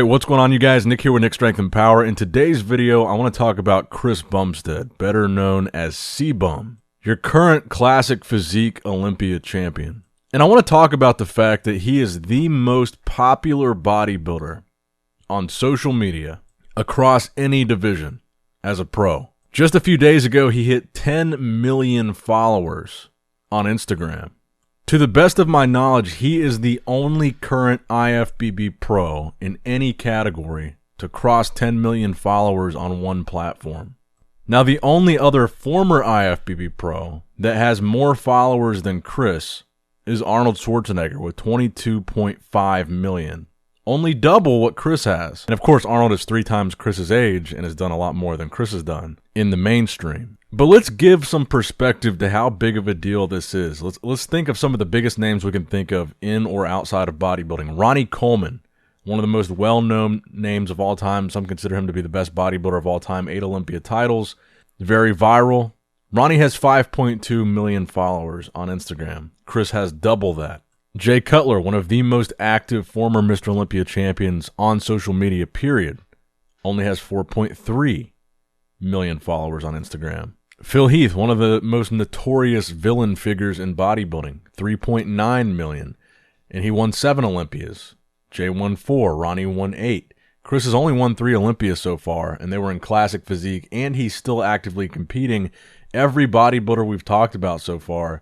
what's going on, you guys? Nick here with Nick Strength and Power. In today's video, I want to talk about Chris Bumstead, better known as CBum, your current classic physique Olympia champion. And I want to talk about the fact that he is the most popular bodybuilder on social media across any division as a pro. Just a few days ago, he hit 10 million followers on Instagram. To the best of my knowledge, he is the only current IFBB pro in any category to cross 10 million followers on one platform. Now, the only other former IFBB pro that has more followers than Chris is Arnold Schwarzenegger with 22.5 million. Only double what Chris has. And of course, Arnold is 3 times Chris's age and has done a lot more than Chris has done in the mainstream. But let's give some perspective to how big of a deal this is. Let's think of some of the biggest names we can think of in or outside of bodybuilding. Ronnie Coleman, one of the most well-known names of all time. Some consider him to be the best bodybuilder of all time. 8 Olympia titles. Very viral. Ronnie has 5.2 million followers on Instagram. Chris has double that. Jay Cutler, one of the most active former Mr. Olympia champions on social media, period, only has 4.3 million followers on Instagram. Phil Heath, one of the most notorious villain figures in bodybuilding, 3.9 million, and he won 7 Olympias. Jay won 4, Ronnie won 8. Chris has only won 3 Olympias so far, and they were in classic physique, and he's still actively competing. Every bodybuilder we've talked about so far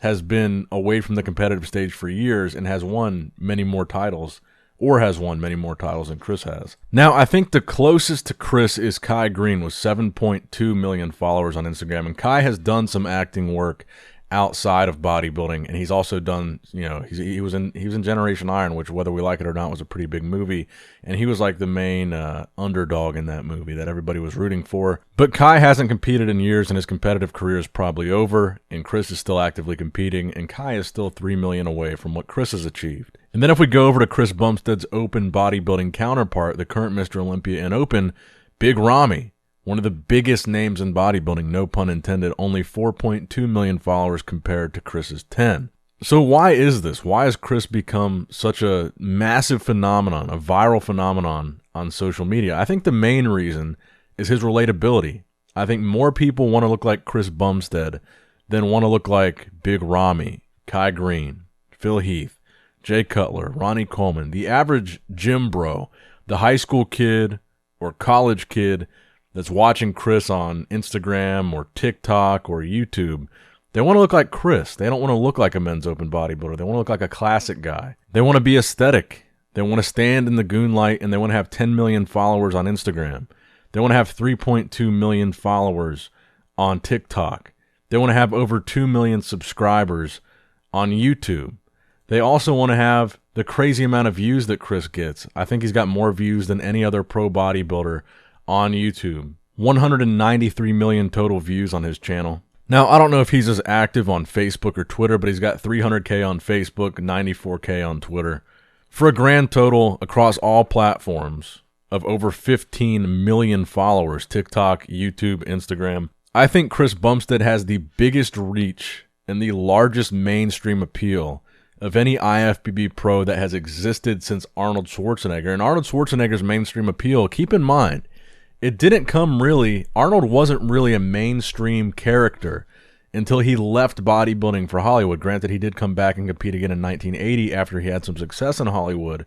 has been away from the competitive stage for years and has won many more titles, or has won many more titles than Chris has. Now, I think the closest to Chris is Greene with 7.2 million followers on Instagram, and Kai has done some acting work outside of bodybuilding, and he's also done, he was in Generation Iron, which, whether we like it or not, was a pretty big movie, and he was like the main underdog in that movie that everybody was rooting for. But Kai hasn't competed in years, and his competitive career is probably over, and Chris is still actively competing, and Kai is still 3 million away from what Chris has achieved. And then if we go over to Chris Bumstead's open bodybuilding counterpart, the current Mr. Olympia in open, Big Ramy, one of the biggest names in bodybuilding, no pun intended, only 4.2 million followers compared to Chris's 10. So why is this? Why has Chris become such a massive phenomenon, a viral phenomenon on social media? I think the main reason is his relatability. I think more people want to look like Chris Bumstead than want to look like Big Ramy, Greene, Phil Heath, Jay Cutler, Ronnie Coleman. The average gym bro, the high school kid or college kid that's watching Chris on Instagram or TikTok or YouTube, they want to look like Chris. They don't want to look like a men's open bodybuilder. They want to look like a classic guy. They want to be aesthetic. They want to stand in the goon light, and they want to have 10 million followers on Instagram. They want to have 3.2 million followers on TikTok. They want to have over 2 million subscribers on YouTube. They also want to have the crazy amount of views that Chris gets. I think he's got more views than any other pro bodybuilder on YouTube. 193 million total views on his channel. Now, I don't know if he's as active on Facebook or Twitter, but he's got 300K on Facebook, 94K on Twitter, for a grand total across all platforms of over 15 million followers, TikTok, YouTube, Instagram. I think Chris Bumstead has the biggest reach and the largest mainstream appeal of any IFBB pro that has existed since Arnold Schwarzenegger. And Arnold Schwarzenegger's mainstream appeal, keep in mind, it didn't come really, Arnold wasn't really a mainstream character until he left bodybuilding for Hollywood. Granted, he did come back and compete again in 1980 after he had some success in Hollywood.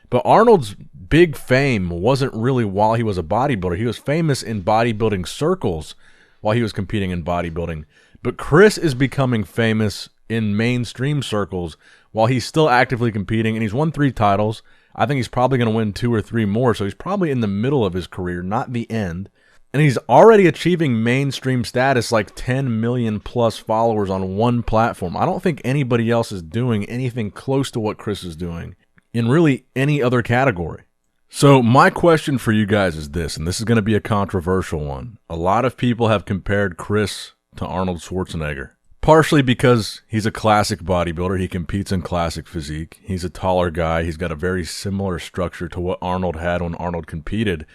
But Arnold's big fame wasn't really while he was a bodybuilder. He was famous in bodybuilding circles while he was competing in bodybuilding. But Chris is becoming famous in mainstream circles while he's still actively competing, and he's won 3 titles. I think he's probably going to win 2 or 3 more, so he's probably in the middle of his career, not the end. And he's already achieving mainstream status, like 10 million plus followers on one platform. I don't think anybody else is doing anything close to what Chris is doing in really any other category. So my question for you guys is this, and this is going to be a controversial one. A lot of people have compared Chris to Arnold Schwarzenegger. Partially because he's a classic bodybuilder. He competes in classic physique. He's a taller guy. He's got a very similar structure to what Arnold had when Arnold competed.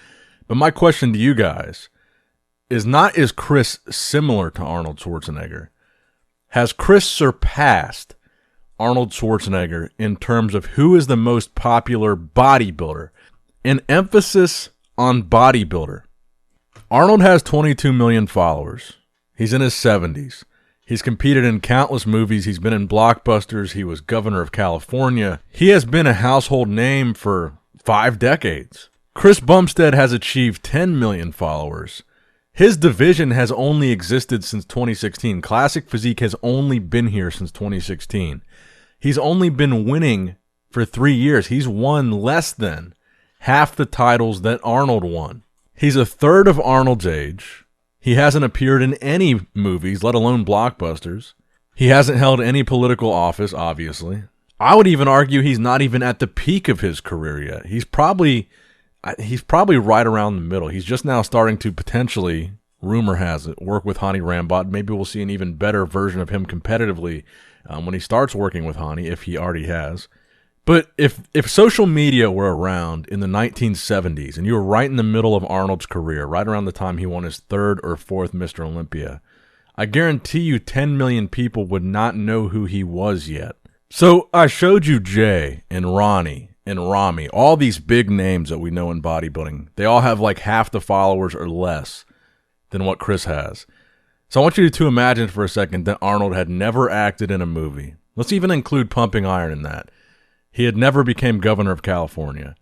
But my question to you guys is not, is Chris similar to Arnold Schwarzenegger? Has Chris surpassed Arnold Schwarzenegger in terms of who is the most popular bodybuilder An emphasis on bodybuilder. Arnold has 22 million followers. He's in his 70s. He's competed in countless movies. He's been in blockbusters. He was governor of California. He has been a household name for 5 decades. Chris Bumstead has achieved 10 million followers. His division has only existed since 2016. Classic Physique has only been here since 2016. He's only been winning for 3 years. He's won less than half the titles that Arnold won. He's a third of Arnold's age. He hasn't appeared in any movies, let alone blockbusters. He hasn't held any political office, obviously. I would even argue he's not even at the peak of his career yet. He's probably right around the middle. He's just now starting to potentially, rumor has it, work with Hani Rambod. Maybe we'll see an even better version of him competitively when he starts working with Hani, if he already has. But if social media were around in the 1970s and you were right in the middle of Arnold's career, right around the time he won his 3rd or 4th Mr. Olympia, I guarantee you 10 million people would not know who he was yet. So I showed you Jay and Ronnie and Rami, all these big names that we know in bodybuilding. They all have like half the followers or less than what Chris has. So I want you to imagine for a second that Arnold had never acted in a movie. Let's even include Pumping Iron in that. He had never became governor of California.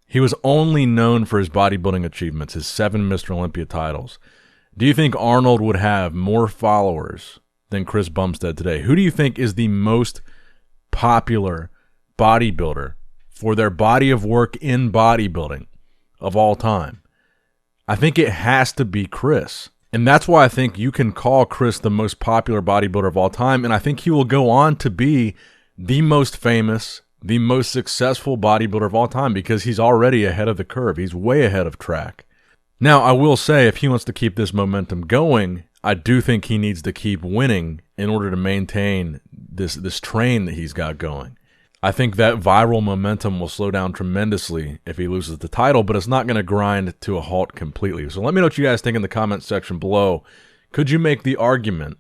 He was only known for his bodybuilding achievements, his 7 Mr. Olympia titles. Do you think Arnold would have more followers than Chris Bumstead today? Who do you think is the most popular bodybuilder for their body of work in bodybuilding of all time? I think it has to be Chris. And that's why I think you can call Chris the most popular bodybuilder of all time. And I think he will go on to be the most famous, the most successful bodybuilder of all time because he's already ahead of the curve. He's way ahead of track. Now, I will say, if he wants to keep this momentum going, I do think he needs to keep winning in order to maintain this train that he's got going. I think that viral momentum will slow down tremendously if he loses the title, but it's not going to grind to a halt completely. So let me know what you guys think in the comment section below. Could you make the argument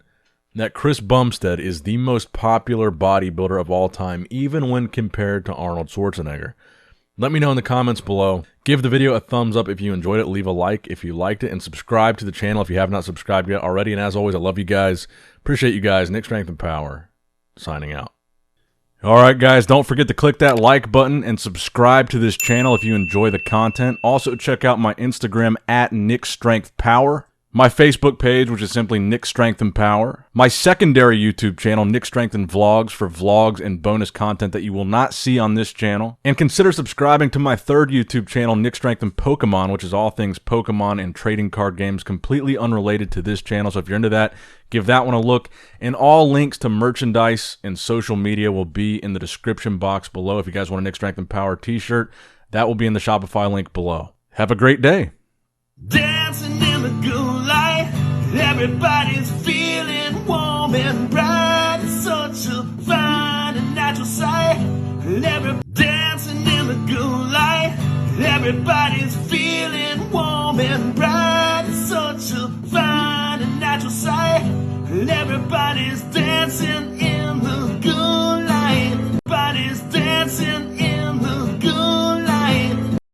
that Chris Bumstead is the most popular bodybuilder of all time, even when compared to Arnold Schwarzenegger? Let me know in the comments below. Give the video a thumbs up if you enjoyed it. Leave a like if you liked it. And subscribe to the channel if you have not subscribed yet already. And as always, I love you guys. Appreciate you guys. Nick Strength and Power, signing out. All right, guys, don't forget to click that like button and subscribe to this channel if you enjoy the content. Also, check out my Instagram at Nick Strength Power. My Facebook page, which is simply Nick Strength and Power. My secondary YouTube channel, Nick Strength and Vlogs, for vlogs and bonus content that you will not see on this channel. And consider subscribing to my 3rd YouTube channel, Nick Strength and Pokemon, which is all things Pokemon and trading card games, completely unrelated to this channel. So if you're into that, give that one a look. And all links to merchandise and social media will be in the description box below. If you guys want a Nick Strength and Power t-shirt, that will be in the Shopify link below. Have a great day. Dancing in the good light, everybody's feeling warm and bright. It's such a fine and natural sight. Dancing in the good light, everybody's feeling